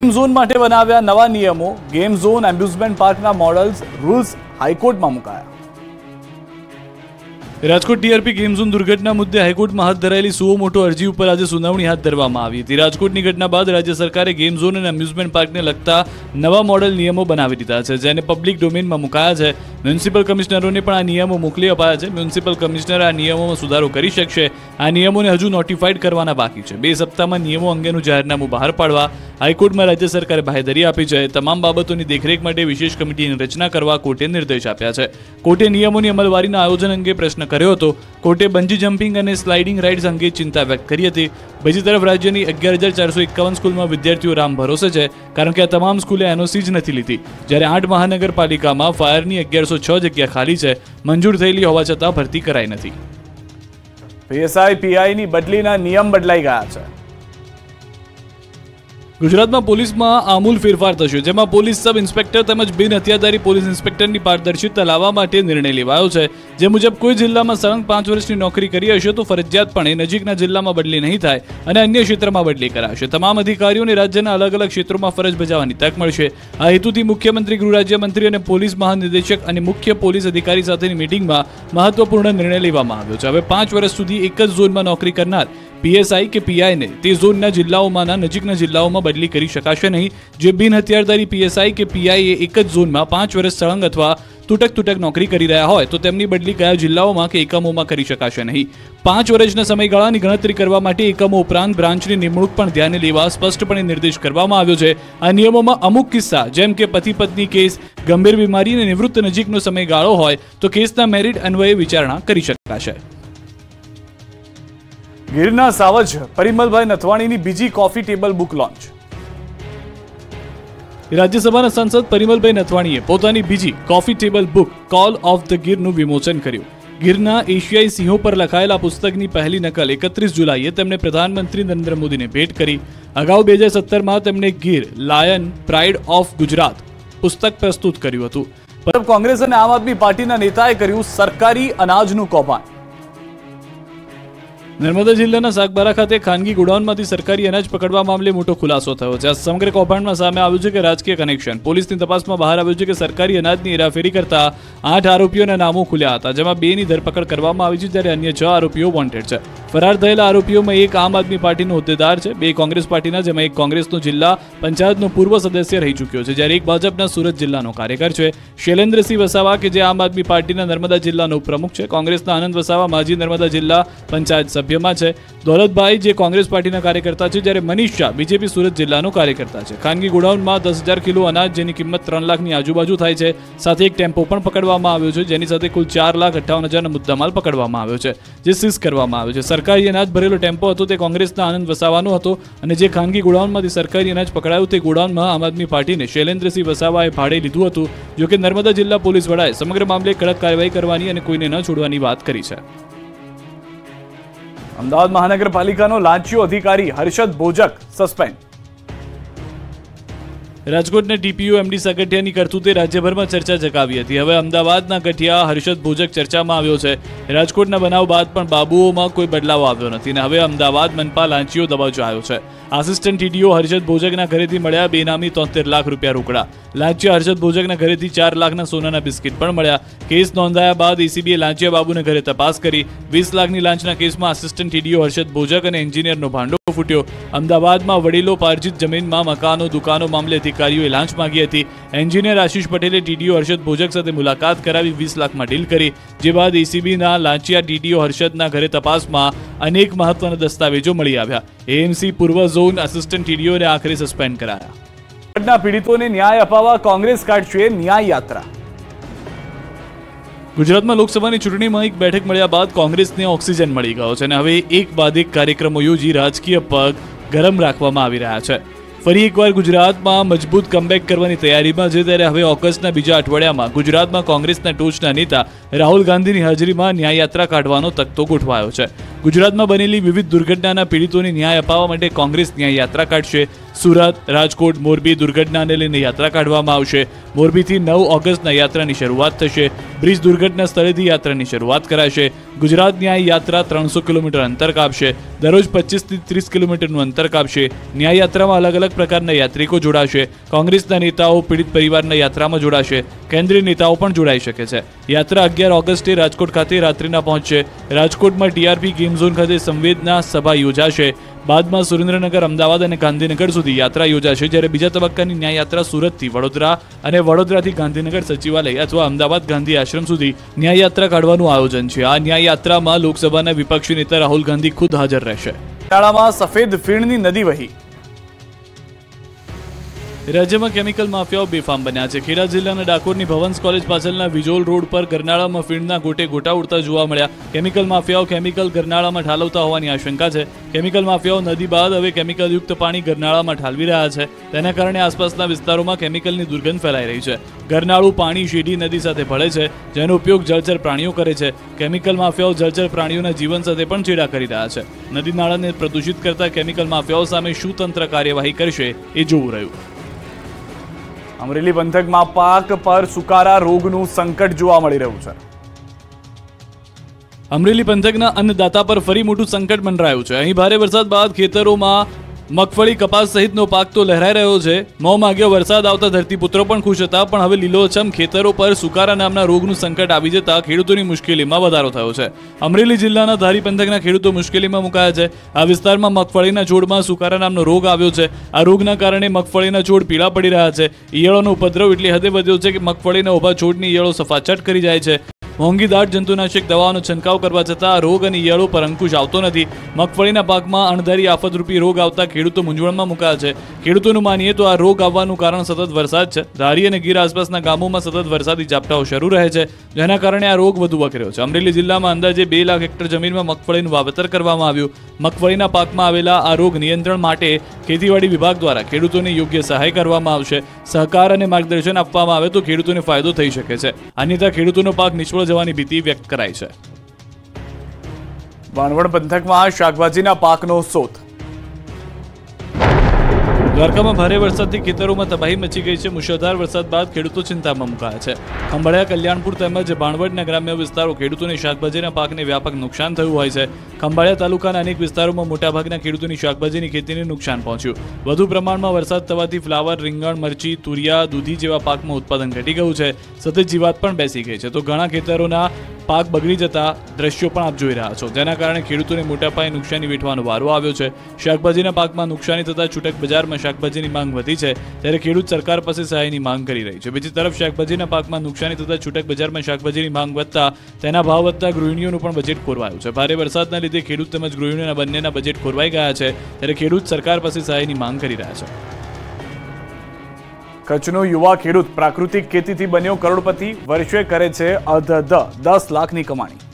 Game zone માટે બનાવ્યા નવા નિયમો, ગેમ ઝોન એમ્યુઝમેન્ટ પાર્કના મોડલ્સ રૂલ્સ હાઈકોર્ટમાં મુકાયા। રાજકોટ ટીઆરપી ગેમ ઝોન દુર્ઘટના મુદ્દે હાઈકોર્ટમાં હાથ ધરાયેલી સુઓ મોટો અરજી ઉપર આજે સુનાવણી હાથ ધરવામાં આવી હતી। રાજકોટની ઘટના બાદ રાજ્ય સરકારે ગેમ ઝોન અને એમ્યુઝમેન્ટ પાર્કને લગતા નવા મોડલ નિયમો બનાવી દીધા છે, જેને પબ્લિક ડોમેનમાં મુકાયા છે। મ્યુનિસિપલ કમિશનરોને પણ આ નિયમો મોકલી અપાયા છે। મ્યુનિસિપલ કમિશનર આ નિયમોમાં સુધારો કરી શકશે। આ નિયમોને હજુ નોટિફાઈડ કરવાના બાકી છે। 2 સપ્તાહમાં નિયમો અંગેનું જાહેરનામું બહાર પાડવા હાઈકોર્ટમાં રાજ્ય સરકારે બાહેધરી આપી છે। તમામ બાબતોની દેખરેખ માટે વિશેષ કમિટીની રચના કરવા કોર્ટે નિર્દેશ આપ્યા છે। કોર્ટે નિયમોની અમલવારીના આયોજન અંગે પ્રશ્ન કર્યો હતો। કોર્ટે બંજી જમ્પિંગ અને સ્લાઇડિંગ રાઇડ્સ અંગે ચિંતા વ્યક્ત કરી હતી। બીજી તરફ રાજ્યની 11,451 સ્કૂલમાં વિદ્યાર્થીઓ રામ ભરોસે છે, કારણ કે આ તમામ સ્કૂલે એનઓસી જ નથી લીધી, જ્યારે 8 મહાનગરપાલિકામાં ફાયરની 1106 જગ્યા ખાલી છે। મંજૂર થયેલી હોવા છતાં ભરતી કરાઈ નથી। પીએસઆઈ પીઆઈની બદલીના નિયમ બદલાઈ ગયા છે। ગુજરાતમાં પોલીસમાં આમૂલ ફેરફાર થશે, જેમાં પોલીસ સબ ઇન્સ્પેક્ટર તેમજ બિન હથિયારધારી પોલીસ ઇન્સ્પેક્ટરની પારદર્શિતા લાવવા માટે નિર્ણય લેવાયો છે। જે મુજબ કોઈ જિલ્લામાં સળંગ 5 વર્ષની નોકરી કરી હશે તો ફરજિયાતપણે નજીકના જિલ્લામાં બદલી નહીં થાય અને અન્ય ક્ષેત્રમાં બદલી કરાશે। તમામ અધિકારીઓને રાજ્યના અલગ અલગ ક્ષેત્રોમાં ફરજ બજાવવાની તક મળશે। આ હેતુથી મુખ્યમંત્રી, ગૃહ રાજ્યમંત્રી અને પોલીસ મહાનિદેશક અને મુખ્ય પોલીસ અધિકારી સાથેની મીટિંગમાં મહત્વપૂર્ણ નિર્ણય લેવામાં આવ્યો છે। હવે 5 વર્ષ સુધી એક જ ઝોનમાં નોકરી કરનાર પીએસઆઈ કે પીઆઈને તે ઝોનના જિલ્લાઓમાંના નજીકના જિલ્લાઓમાં બદલી કરી શકાશે નહીં। જે બિન હથિયારધારી પીએસઆઈ કે પીઆઈએ એક જ ઝોનમાં 5 વર્ષ સળંગ અથવા તૂટક નોકરી કરી રહ્યા હોય તો તેમની બદલી કયા જિલ્લાઓમાં કે એકમોમાં કરી શકાશે નહીં। 5 વર્ષના સમયગાળાની ગણતરી કરવા માટે એકમો ઉપરાંત બ્રાન્ચની નિમણૂક પણ ધ્યાને લેવા સ્પષ્ટપણે નિર્દેશ કરવામાં આવ્યો છે। આ નિયમોમાં અમુક કિસ્સા, જેમ કે પતિ પત્ની કેસ, ગંભીર બીમારી અને નિવૃત્ત નજીકનો સમયગાળો હોય તો કેસના મેરિટ અન્વયે વિચારણા કરી શકાશે। ગીરના સાવજ પરિમલભાઈ નથવાણીની બીજી કોફી ટેબલ બુક લોન્ચ। રાજ્યસભાના સાંસદ પરિમલભાઈ નથવાણીએ પોતાની બીજી coffee table book call of the ગીરનું વિમોચન કર્યું। ગીરના એશિયાઈ સિંહો પર લખાયેલા પુસ્તકની પહેલી નકલ 31 જુલાઈએ તેમણે પ્રધાનમંત્રી નરેન્દ્ર મોદીને ભેટ કરી। અગાઉ 2017માં તેમણે Gir lion pride of Gujarat પુસ્તક પ્રસ્તુત કર્યું હતું। પરંતુ કોંગ્રેસ અને આમ આદમી પાર્ટીના નેતાએ કર્યું સરકારી અનાજનું કૌભાંડ। નર્મદા જિલ્લાના સાગબારા ખાતે ખાનગી ગોડાઉનમાંથી સરકારી અનાજ પકડવા મામલે મોટો ખુલાસો થયો છે। આ સમગ્ર કૌભાંડમાં સામે આવ્યું છે કે રાજકીય કનેક્શન। પોલીસની તપાસમાં બહાર આવ્યું છે કે સરકારી અનાજની હેરાફેરી કરતા 8 આરોપીઓના નામો ખુલ્યા હતા, જેમાં 2ની ધરપકડ કરવામાં આવી છે, જ્યારે અન્ય 6 આરોપીઓ વોન્ટેડ છે। ફરાર થયેલા આરોપીઓમાં એક આમ આદમી પાર્ટીનો હોદ્દેદાર છે, 2 કોંગ્રેસ પાર્ટીના, જેમાં એક કોંગ્રેસનો જિલ્લા પંચાયતનો પૂર્વ સદસ્ય રહી ચૂક્યો છે, જ્યારે એક ભાજપના સુરત જિલ્લાનો કાર્યકર છે। શૈલેન્દ્રસિંહ વસાવા કે જે આમ આદમી પાર્ટીના નર્મદા જિલ્લાનો ઉપપ્રમુખ છે, કોંગ્રેસના આનંદ વસાવા માજી નર્મદા જિલ્લા પંચાયત સભ્યમાં છે, દોલતભાઈ જે કોંગ્રેસ પાર્ટીના કાર્યકર્તા છે, જ્યારે મનીષ શાહ બીજેપી સુરત જિલ્લાનો કાર્યકર્તા છે। ખાનગી ગોડાઉનમાં 10,000 કિલો અનાજ, જેની કિંમત 3 લાખની આજુબાજુ થાય છે, સાથે એક ટેમ્પો પણ પકડવામાં આવ્યો છે, જેની સાથે કુલ 4,58,000નો મુદ્દામાલ પકડવામાં આવ્યો છે, જે સીઝ કરવામાં આવ્યો છે। સરકારી અનાજ ભરેલો ટેમ્પો હતો તે કોંગ્રેસના આનંદ વસાવાનો હતો, અને જે ખાનગી ગોડાઉનમાંથી સરકારી અનાજ પકડાયું તે ગોડાઉનમાં આમ આદમી પાર્ટીને શૈલેન્દ્રસિંહ વસાવાએ ભાડે લીધું હતું। જોકે નર્મદા જિલ્લા પોલીસ વડાએ સમગ્ર મામલે કડક કાર્યવાહી કરવાની અને કોઈને ન છોડવાની વાત કરી છે। અમદાવાદ મહાનગરપાલિકાનો લાંચિયો અધિકારી હર્ષદ ભોજક સસ્પેન્ડ। રાજકોટના ટીપીઓ એમડી સાગઠિયાની કરતૂતે રાજ્યભરમાં ચર્ચા જગાવી હતી। હવે અમદાવાદના ગઠિયા હર્ષદ ભોજક ચર્ચામાં આવ્યો છે। રાજકોટના બનાવ બાદ પણ બાબુઓમાં કોઈ બદલાવ આવ્યો નથી અને હવે અમદાવાદ મનપા લાંચિયો દબાવજો છે। આસિસ્ટન્ટ ટીડીઓ હર્ષદ ભોજકના ઘરેથી મળ્યા બેનામી 73 લાખ રૂપિયા રોકડા। લાંચિયા હર્ષદ ભોજકના ઘરેથી 4 લાખના સોનાના બિસ્કિટ પણ મળ્યા। કેસ નોંધાયા બાદ એસીબીએ લાંચિયા બાબુના ઘરે તપાસ કરી। 20 લાખની લાંચના કેસમાં આસિસ્ટન્ટ ટીડીઓ હર્ષદ ભોજક અને એન્જિનિયરનો ભાંડો ફૂટ્યો। અમદાવાદમાં વડીલો પાર્જિત જમીનમાં મકાનો દુકાનો મામલે અધિકારીઓએ લાંચ માંગી હતી। એન્જિનિયર આશિષ પટેલે ટીડીઓ હર્ષદ ભોજક સાથે મુલાકાત કરાવી 20 લાખમાં ડીલ કરી, જે બાદ એસીબીના લાંચિયા ટીડીઓ હર્ષદના ઘરે તપાસમાં અનેક મહત્વના દસ્તાવેજો મળી આવ્યા। એએમસી પૂર્વ ઝોન આસિસ્ટન્ટ ટીડીઓને આખરે સસ્પેન્ડ કરાયા। પીડિતોને ન્યાય અપાવવા કોંગ્રેસ કાઢશે ન્યાય યાત્રા। ગુજરાતમાં લોકસભાની ચૂંટણીમાં એક બેઠક મળ્યા બાદ કોંગ્રેસને ઓક્સિજન મળી ગયો છે અને હવે એક બાદ એક કાર્યક્રમો યોજી રાજકીય પગ ગરમ રાખવામાં આવી રહ્યા છે। ફરી એકવાર ગુજરાતમાં મજબૂત કમબેક કરવાની તૈયારીમાં છે, ત્યારે હવે ઓગસ્ટના બીજા અઠવાડિયામાં ગુજરાતમાં કોંગ્રેસના ટોચના નેતા રાહુલ ગાંધીની હાજરીમાં ન્યાય યાત્રા કાઢવાનો તખતો ગોઠવાયો છે। ગુજરાતમાં બનેલી વિવિધ દુર્ઘટનાના પીડિતોને ન્યાય અપાવવા માટે કોંગ્રેસ ન્યાય યાત્રા કાઢશે. સુરત, રાજકોટ, મોરબી દુર્ઘટનાને લઈને યાત્રા કાઢવામાં આવશે. મોરબીથી 9 ઓગસ્ટના યાત્રાની શરૂઆત થશે. બ્રિજ દુર્ઘટના સ્થળેથી યાત્રાની શરૂઆત કરાશે. ગુજરાત ન્યાય યાત્રા 300 કિલોમીટર અંતર કાપશે. દરરોજ 25 થી 30 કિલોમીટરનું અંતર કાપશે. ન્યાય યાત્રામાં અલગ અલગ પ્રકારના યાત્રિકો જોડાશે. કોંગ્રેસના નેતાઓ પીડિત પરિવારના યાત્રામાં જોડાશે. કેન્દ્રીય નેતાઓ પણ જોડાઈ શકે છે. યાત્રા 11 ઓગસ્ટે રાજકોટ ખાતે રાત્રિના પહોંચશે. રાજકોટમાં ટીઆરપી ગેમ ઝોન ખાતે સંવેદના સભા યોજાશે. બાદમાં સુરેન્દ્રનગર, અમદાવાદ અને ગાંધીનગર સુધી યાત્રા યોજાશે. જ્યારે બીજા તબક્કાની ન્યાય યાત્રા સુરતથી વડોદરા અને વડોદરાથી ગાંધીનગર સચિવાલય અથવા અમદાવાદ ગાંધી આશ્રમ સુધી ન્યાય યાત્રા કાઢવાનું આયોજન છે. આ ન્યાય યાત્રામાં લોકસભાના વિપક્ષી નેતા રાહુલ ગાંધી ખુદ હાજર રહેશે. કેરાલામાં સફેદ ફીણની નદી વહી. રાજ્યમાં કેમિકલ માફિયાઓ બેફામ બન્યા છે. ખેડા જિલ્લાના ડાકોરની ભવન્સ કોલેજ પાછળના વિજોલ રોડ પર ગરનાળામાં ફીણના ગોટે ગોટા ઉડતા જોવા મળ્યા. કેમિકલ માફિયાઓ કેમિકલ ગરનાળામાં ઠાલવતા હોવાની આશંકા છે. કેમિકલ માફિયાઓ નદી બાદ હવે કેમિકલયુક્ત પાણી ગરનાળામાં ઠાલવી રહ્યા છે. તેના કારણે આસપાસના વિસ્તારોમાં કેમિકલની દુર્ગંધ ફેલાઈ રહી છે. ગરનાળું પાણી શેઢી નદી સાથે ભળે છે, જેનો ઉપયોગ જળચર પ્રાણીઓ કરે છે. કેમિકલ માફિયાઓ જળચર પ્રાણીઓના જીવન સાથે પણ ચેડા કરી રહ્યા છે. નદી નાળાને પ્રદૂષિત કરતા કેમિકલ માફિયાઓ સામે શું તંત્ર કાર્યવાહી કરશે એ જોવું રહ્યું. અમરેલી પંથકમાં પાક પર સુકારા રોગનું સંકટ જોવા મળી રહ્યું છે. અમરેલી પંથકના અન્નદાતા પર ફરી મોટું સંકટ મંડરાયું છે. અહીં ભારે વરસાદ બાદ ખેતરોમાં મગફળી, કપાસ સહિતનો પાક તો લહેરાઈ રહ્યો છે. મોંમાગ્યો વરસાદ આવતા ધરતીપુત્રો પણ ખુશ હતા, પણ હવે લીલોછમ ખેતરો પર સુકારા નામના રોગનું સંકટ આવી જતા ખેડૂતોની મુશ્કેલીમાં વધારો થયો છે. અમરેલી જિલ્લાના ધારી પંથકના ખેડૂતો મુશ્કેલીમાં મુકાયા છે. આ વિસ્તારમાં મગફળીના છોડમાં સુકારા નામનો રોગ આવ્યો છે. આ રોગના કારણે મગફળીના છોડ પીળા પડી રહ્યા છે. ઈયળોનો ઉપદ્રવ એટલી હદે વધ્યો છે કે મગફળીના ઊભા છોડની ઈયળો સફાચટ કરી જાય છે. મોંઘી દાટ જંતુનાશક દવાઓનો છંટકાવ કરવા છતાં આ રોગ અને ઈયળો પર અંકુશ આવતો નથી. મગફળીના પાકમાં અણધારી આફતરૂપી રોગ આવતા ખેડૂતો મૂંઝવણમાં મુકાયા છે. ખેડૂતોનું માનીએ તો આ રોગ આવવાનું કારણ સતત વરસાદ છે. ધારી અને ગીર આસપાસના ગામોમાં સતત વરસાદી ઝાપટાઓ શરૂ રહે છે, જેના કારણે આ રોગ વધુ વકર્યો છે. અમરેલી જિલ્લામાં અંદાજે 2 લાખ હેક્ટર જમીનમાં મગફળીનું વાવેતર કરવામાં આવ્યું. મગફળીના પાકમાં આવેલા આ રોગ નિયંત્રણ માટે ખેતીવાડી વિભાગ દ્વારા ખેડૂતોને યોગ્ય સહાય કરવામાં આવશે. સહકાર અને માર્ગદર્શન આપવામાં આવે તો ખેડૂતોને ફાયદો થઈ શકે છે. અન્યથા ખેડૂતોનો પાક નિષ્ફળ જવાની ભીતિ વ્યક્ત કરાઈ છે. બાણવડ પંથકમાં શાકભાજીના પાકનો સોથ. દ્વારકામાં ભારે વરસાદથી ખેતરોમાં તબાહી મચી ગઈ છે. મુશળધાર વરસાદ બાદ ખેડૂતો ચિંતામાં મુકાયા છે. ખંભાળિયા, કલ્યાણપુર તેમજ બાણવડના ગ્રામ્ય વિસ્તારો ખેડૂતોને શાકભાજીના પાકને વ્યાપક નુકસાન થયું હોય છે. ખંભાળિયા તાલુકાના અનેક વિસ્તારોમાં મોટાભાગના ખેડૂતોની શાકભાજીની ખેતીને નુકસાન પહોંચ્યું. વધુ પ્રમાણમાં વરસાદ થવાથી ફ્લાવર, રીંગણ, મરચી, તુરિયા, દૂધી જેવા પાકમાં ઉત્પાદન ઘટી ગયું છે. સતત જીવાત પણ બેસી ગઈ છે. તો ઘણા ખેતરોના પાક બગડી જતા દ્રશ્યો પણ આપ જોઈ રહ્યા છો, જેના કારણે ખેડૂતોને મોટા પાયે નુકસાની વેઠવાનો વારો આવ્યો છે. શાકભાજીના પાકમાં નુકસાની થતા છૂટક બજારમાં શાકભાજીની માંગ વધી છે, ત્યારે ખેડૂત સરકાર પાસે સહાયની માંગ કરી રહી છે. બીજી તરફ શાકભાજીના પાકમાં નુકસાની થતા છૂટક બજારમાં શાકભાજીની માંગ વધતા તેના ભાવ વધતા ગૃહિણીઓનું પણ બજેટ ખોરવાયું છે. ભારે વરસાદના લીધે ખેડૂત તેમજ ગૃહિણીઓના બંનેના બજેટ ખોરવાઈ ગયા છે, ત્યારે ખેડૂત સરકાર પાસે સહાયની માંગ કરી રહ્યા છે. કચ્છનો યુવા ખેડૂત પ્રાકૃતિક ખેતીથી બન્યો કરોડપતિ. વર્ષે કરે છે અધધ 10 લાખની કમાણી.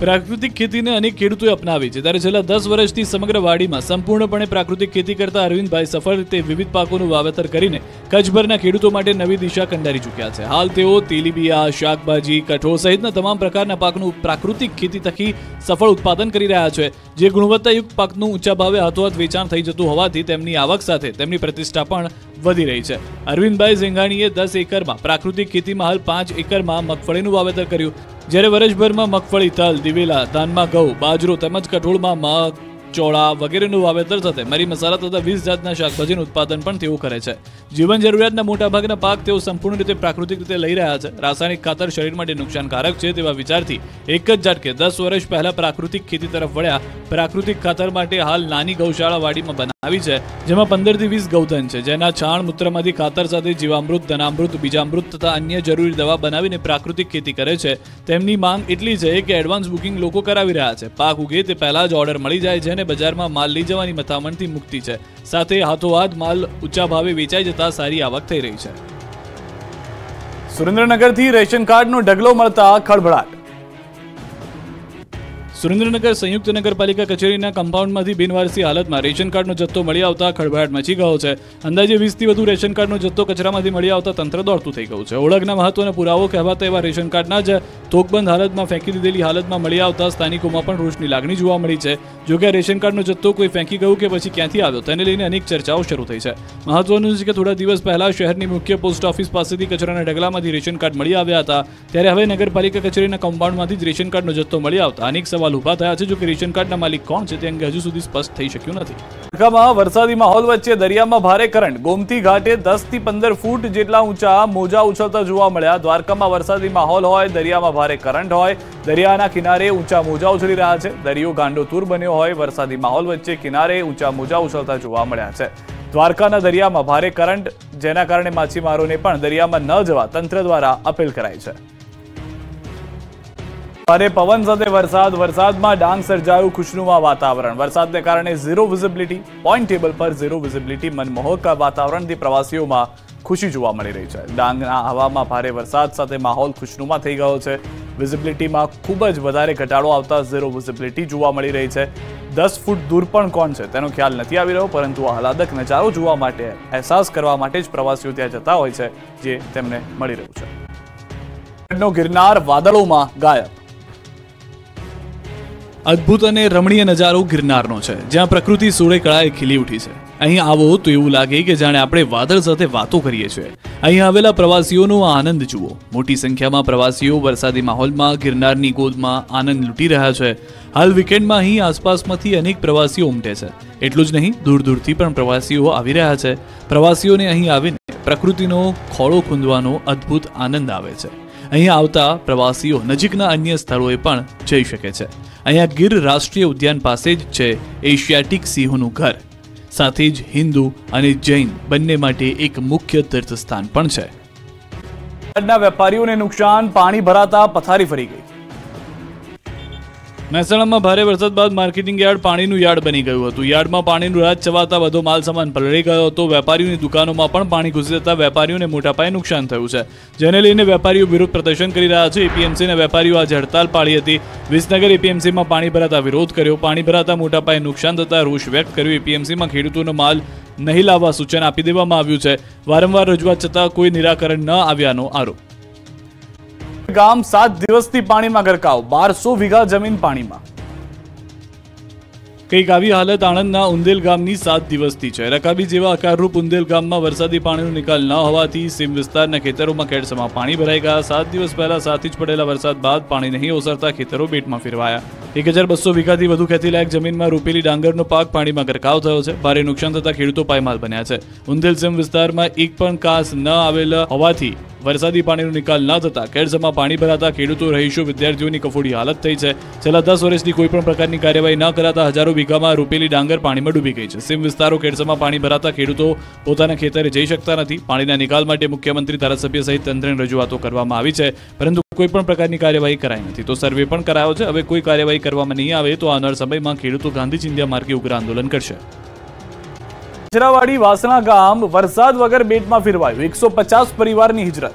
પ્રાકૃતિક ખેતીને અનેક ખેડૂતોએ અપનાવી છે, ત્યારે છેલ્લા 10 વર્ષથી સમગ્ર વાડીમાં સંપૂર્ણપણે પ્રાકૃતિક ખેતી કરતા અરવિંદભાઈ સફળ રીતે વિવિધ પાકોનું વાવેતર કરીને કચ્છભરના ખેડૂતો માટે નવી દિશા કંડારી ચૂક્યા છે. હાલ તેઓ તેલીબિયા, શાકભાજી, કઠોળ સહિતના તમામ પ્રકારના પાકનું પ્રાકૃતિક ખેતી થકી સફળ ઉત્પાદન કરી રહ્યા છે. જે ગુણવત્તાયુક્ત પાકનું ઊંચા ભાવે હાથોહાથ વેચાણ થઈ જતું હોવાથી તેમની આવક સાથે તેમની પ્રતિષ્ઠા પણ વધી રહી છે. અરવિંદભાઈ ઝેંગાણીએ 10 એકરમાં પ્રાકૃતિક ખેતીમાં હાલ 5 એકરમાં મગફળીનું વાવેતર કર્યું. જ્યારે વર્ષભરમાં મગફળી, તલ, દિવેલા, ધાનમાં ઘઉં, બાજરો તેમજ કઠોળમાં મગ, ચોળા વગેરેનું વાવેતર સાથે મરી મસાલા તથા 20 જાતના શાકભાજીનું ઉત્પાદન પણ તેઓ કરે છે. જીવન જરૂરિયાતના મોટાભાગના પાક તેઓ સંપૂર્ણ રીતે પ્રાકૃતિક રીતે લઈ રહ્યા છે. રાસાયણિક ખાતર શરીર માટે નુકસાનકારક છે તેવા વિચારથી એક જ ઝાટકે 10 વર્ષ પહેલા પ્રાકૃતિક ખેતી તરફ વળ્યા. પ્રાકૃતિક ખાતર માટે હાલ નાની ગૌશાળા વાડીમાં બનાવી છે, જેમાં 15 થી 20 ગૌધન છે, જેના છાણ મૂત્રમાંથી ખાતર સાથે જીવામૃત, ધનામૃત, બીજામૃત તથા અન્ય જરૂરી દવા બનાવીને પ્રાકૃતિક ખેતી કરે છે. તેમની માંગ એટલી છે કે એડવાન્સ બુકિંગ લોકો કરાવી રહ્યા છે. પાક ઉગે તે પહેલા જ ઓર્ડર મળી જાય છે અને બજારમાં માલ લઈ જવાની મથામણથી મુક્તિ છે. સાથે હાથોહાથ માલ ઊંચા ભાવે વેચાઈ જતા સારી આવક થઈ રહી છે. સુરેન્દ્રનગરથી રેશન કાર્ડનો ઢગલો મળતા ખળભળાટ. સુરેન્દ્રનગર સંયુક્ત નગરપાલિકા કચેરીના કમ્પાઉન્ડમાંથી બિનવારસી હાલતમાં રેશન કાર્ડનો જથ્થો મળી આવતા ખળભળાટ મચી ગયો છે. અંદાજે 20થી વધુ રેશન કાર્ડનો જથ્થો કચરામાંથી મળી આવતા તંત્ર દોડતું થઈ ગયું છે. ઓળખના મહત્વનો પુરાવો કહેવાતા એવા રેશન કાર્ડના જ તોકબંધ હાલતમાં ફેંકી દીધેલી હાલતમાં મળી આવતા સ્થાનિકોમાં પણ રોષની લાગણી જોવા મળી છે. જોકે રેશન કાર્ડનો જથ્થો કોઈ ફેંકી ગયું કે પછી ક્યાંથી આવ્યો તેને લઈને અનેક ચર્ચાઓ શરૂ થઈ છે. મહત્વનું છે કે થોડા દિવસ પહેલા શહેરની મુખ્ય પોસ્ટ ઓફિસ પાસેથી કચરાના ઢગલામાંથી રેશન કાર્ડ મળી આવ્યા હતા. ત્યારે હવે નગરપાલિકા કચેરીના કમ્પાઉન્ડમાંથી જ રેશન કાર્ડનો જથ્થો મળી આવતા અનેક સવાલ ઉભા થયા છે. જો કે રેશન કાર્ડના માલિક કોણ છે તે અંગે હજુ સુધી સ્પષ્ટ થઈ શક્યું નથી. દ્વારકામાં વરસાદી માહોલ વચ્ચે દરિયામાં ભારે કરંટ. ગોમતી ઘાટે 10 થી 15 ફૂટ જેટલા ઊંચા મોજા ઉછળતા જોવા મળ્યા. દ્વારકામાં વરસાદી માહોલ હોય, દરિયામાં ભારે કરંટ હોય, દરિયાના કિનારે ઊંચા મોજા ઉછળી રહ્યા છે. દરિયો ગાંડોતુર બન્યો હોય, વરસાદી માહોલ વચ્ચે કિનારે ઊંચા મોજા ઉછળતા જોવા મળ્યા છે. દ્વારકાના દરિયામાં ભારે કરંટ, જેના કારણે માછીમારોને પણ દરિયામાં ન જવા તંત્ર દ્વારા અપીલ કરાઈ છે. ભારે પવન સાથે વરસાદમાં ડાંગ સર્જાયું ખુશનુમા વાતાવરણ. વરસાદને કારણે ઝીરો વિઝિબિલિટી, પોઈન્ટ ટેબલ પર ઝીરો વિઝિબિલિટી, મનમોહક વાતાવરણથી પ્રવાસીઓમાં ખુશી જોવા મળી રહી છે. ડાંગના હવામાં ભારે વરસાદ સાથે માહોલ ખુશનુમા થઈ ગયો છે. વિઝિબિલિટીમાં ખૂબ જ વધારે ઘટાડો આવતા ઝીરો વિઝિબિલિટી જોવા મળી રહી છે. 10 ફૂટ દૂર પણ કોણ છે તેનો ખ્યાલ નથી આવી રહ્યો, પરંતુ આહલાદક નજારો જોવા માટે, અહેસાસ કરવા માટે જ પ્રવાસીઓ ત્યાં જતા હોય છે, જે તેમને મળી રહ્યું છે. ગિરનાર વાદળોમાં ગાયબ. અદ્ભુત અને રમણીય નજારો ગિરનારનો છે, જ્યાં પ્રકૃતિ સોળે કળાએ ખીલી ઉઠી છે. અહીં આવો તો એવું લાગે કે જાણે આપણે વાદળ સાથે વાતો કરીએ છીએ. અહીં આવેલા પ્રવાસીઓનો આનંદ જુઓ. મોટી સંખ્યામાં પ્રવાસીઓ વરસાદી માહોલમાં ગિરનારની ગોદમાં આનંદ લૂંટી રહ્યા છે. હાલ વીકેન્ડમાં અહીં આસપાસમાંથી અનેક પ્રવાસીઓ ઉમટે છે. એટલું જ નહીં, દૂર દૂરથી પણ પ્રવાસીઓ આવી રહ્યા છે. પ્રવાસીઓને અહીં આવીને પ્રકૃતિનો ખોળો ખૂંદવાનો અદ્ભુત આનંદ આવે છે. અહીં આવતા પ્રવાસીઓ નજીકના અન્ય સ્થળોએ પણ જઈ શકે છે. અહીંયા ગીર રાષ્ટ્રીય ઉદ્યાન પાસે જ છે એશિયાટિક સિંહોનું ઘર. સાથે જ હિન્દુ અને જૈન બંને માટે એક મુખ્ય તીર્થસ્થાન પણ છે. વેપારીઓને નુકસાન, પાણી ભરાતા પથારી ફરી ગઈ. મહેસાણામાં ભારે વરસાદ બાદ માર્કેટિંગ યાર્ડ પાણીનું યાર્ડ બની ગયું હતું. યાર્ડમાં પાણીનું રાજ ચવાતા બધો માલ સામાન પલળી ગયો હતો. વેપારીઓની દુકાનોમાં પણ પાણી ઘૂસી જતા વેપારીઓને મોટા પાયે નુકસાન થયું છે, જેને લઈને વેપારીઓ વિરોધ પ્રદર્શન કરી રહ્યા છે. એપીએમસીના વેપારીઓ આજે હડતાલ પાડી હતી. વિસનગર એપીએમસીમાં પાણી ભરાતા વિરોધ કર્યો. પાણી ભરાતા મોટા પાયે નુકસાન થતા રોષ વ્યક્ત કર્યો. એપીએમસીમાં ખેડૂતોનો માલ નહીં લાવવા સૂચન આપી દેવામાં આવ્યું છે. વારંવાર રજૂઆત છતાં કોઈ નિરાકરણ ન આવ્યાનો આરોપ. ગામ 7 દિવસથી પાણીમાં ગરકાવ. 1200 વીઘા જમીન પાણીમાં. કંઈક આવી હાલત આણંદના ઉંદેલ ગામની 7 દિવસથી છે. રકાબી જેવા આકારરૂપ ઉંદેલ ગામમાં વરસાદી પાણીનો નિકાલ ન હોવાથી સીમ વિસ્તારના ખેતરોમાં કેડસમાં પાણી ભરાઈ ગયા. 7 દિવસ પહેલા સાથી જ પડેલા વરસાદ બાદ પાણી નહીં ઓસરતા ખેતરો બેટમાં ફેરવાયા. 1200 વીઘાથી વધુ ખેતીલાયક જમીનમાં રોપેલી ડાંગરનો પાક પાણીમાં ગરકાવ થયો છે. ભારે નુકસાન થતા ખેડૂતો પાયમાલ બન્યા છે. ઉંદેલ સીમ વિસ્તારમાં એક પણ કાંસ ન આવેલા હોવાથી વરસાદી પાણીનો નિકાલ ન થતા કેડસમાં પાણી ભરાતા ખેડૂતો, રહીશો, વિદ્યાર્થીઓની કફોડી હાલત થઈ છે. છેલ્લા 10 વર્ષથી કોઈ પણ પ્રકારની કાર્યવાહી ન કરાતા હજારો વીઘામાં રોપેલી ડાંગર પાણીમાં ડૂબી ગઈ છે. સીમ વિસ્તારો કેડસમાં પાણી ભરાતા ખેડૂતો પોતાના ખેતરે જઈ શકતા નથી. પાણીના નિકાલ માટે મુખ્યમંત્રી, ધારાસભ્ય સહિત તંત્રને રજૂઆતો કરવામાં આવી છે, પરંતુ કોઈ પણ પ્રકારની કાર્યવાહી કરાઈ નથી. તો સર્વે પણ કરાયો છે. હવે કોઈ કાર્યવાહી કરવામાં નહીં આવે તો આવનાર સમયમાં ખેડૂતો ગાંધી ચિંધ્યા માર્ગે ઉગ્ર આંદોલન કરશે. વાસણા ગામ વરસાદ વગર બેટમાં ફેરવાયું. 150 પરિવારની હિજરત.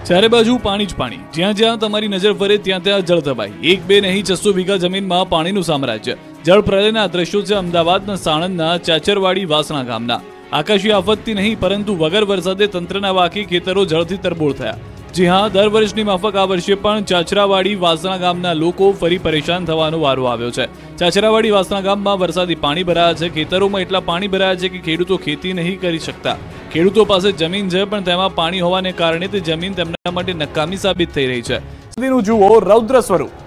ચારે બાજુ પાણી જ પાણી. જ્યાં જ્યાં તમારી નજર ફરે ત્યાં ત્યાં જળ દબાઈ. 1-2 નહીં, 600 વીઘા જમીનમાં પાણીનું સામ્રાજ્ય. જળ પ્રલયના દ્રશ્યો છે અમદાવાદના સાણંદના ચાચરવાડી વાસણા ગામના. આકાશી આફતથી નહીં, પરંતુ વગર વરસાદે તંત્રના વાકે ખેતરો જળથી તરબોળ થયા. જી હા, દર વર્ષની માફક આ વર્ષે પણ ચાચરાવાડી વાસણા ગામના લોકો ફરી પરેશાન થવાનો વારો આવ્યો છે. ચાચરાવાડી વાસણા ગામમાં વરસાદી પાણી ભરાયા છે. ખેતરોમાં એટલા પાણી ભરાયા છે કે ખેડૂતો ખેતી નહીં કરી શકતા. ખેડૂતો પાસે જમીન છે, પણ તેમાં પાણી હોવાને કારણે તે જમીન તેમના માટે નકામી સાબિત થઈ રહી છે. જુઓ રૌદ્ર સ્વરૂપ.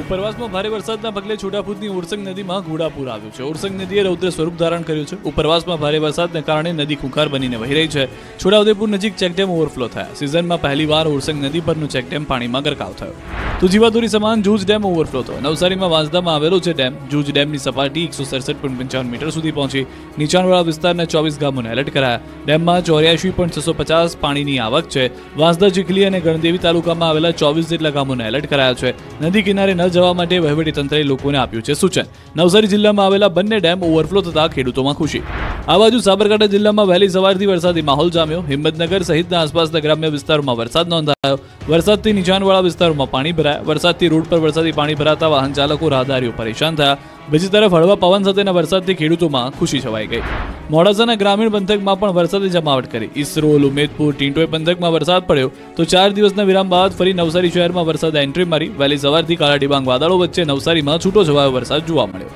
ઉપરવાસમાં ભારે વરસાદના પગલે છોટાઉદેપુરની ઓરસંગ નદીમાં ઘોડાપૂર આવ્યું છે. ઓરસંગ નદીએ રૌદ્ર સ્વરૂપ ધારણ કર્યું છે. ઉપરવાસમાં ભારે વરસાદને કારણે નદી ખુંખાર બનીને વહી રહી છે. છોટાઉદેપુર નજીક ચેકડેમ ઓવરફ્લો થયા. સિઝનમાં પહેલીવાર ઓરસંગ નદી પરનો ચેકડેમ પાણીમાં ગરકાવ થયો. તો જીવાદોરી સમાન જૂજ ડેમ ઓવરફ્લો થયો. નવસારીમાં વાંસદામાં આવેલો છે ડેમ. જૂજ ડેમની સપાટી 167.55 મીટર સુધી પહોંચી. નીચાણવાળા વિસ્તારના 24 ગામોને એલર્ટ કરાયા. ડેમમાં 84.650 પાણીની આવક છે. વાંસદા, ચીખલી અને ગણદેવી તાલુકામાં આવેલા 24 જેટલા ગામોને એલર્ટ કરાયા છે. નદી કિનારે ન જવા માટે વહીવટીતંત્રએ લોકોને આપ્યું છે સૂચન. નવસારી જિલ્લામાં આવેલા બંને ડેમ ઓવરફ્લો થતા ખેડૂતોમાં ખુશી. આ બાજુ સાબરકાંઠા જિલ્લામાં વહેલી સવારથી વરસાદી માહોલ જામ્યો. હિંમતનગર સહિતના આસપાસના ગ્રામ્ય વિસ્તારોમાં વરસાદ નોંધાયો. વરસાદથી નીચાણવાળા વિસ્તારોમાં પાણી ભરાયા. વરસાદથી રોડ પર વરસાદી પાણી ભરાતા વાહન ચાલકો રાહદારીઓ પરેશાન થયા. બીજી તરફ હળવા પવન સાથેના વરસાદથી ખેડૂતોમાં ખુશી છવાઈ ગઈ. મોડાસાના ગ્રામીણ પંથકમાં પણ વરસાદે જમાવટ કરી. ઇસરોલ, ઉમેદપુર, ટીંટોઈ પંથકમાં વરસાદ પડ્યો તો 4 દિવસના વિરામ બાદ ફરી નવસારી શહેરમાં વરસાદે એન્ટ્રી મારી. વહેલી સવારથી કાળા ડિબાંગ વાદળો વચ્ચે નવસારીમાં છૂટો છવાયો વરસાદ જોવા મળ્યો.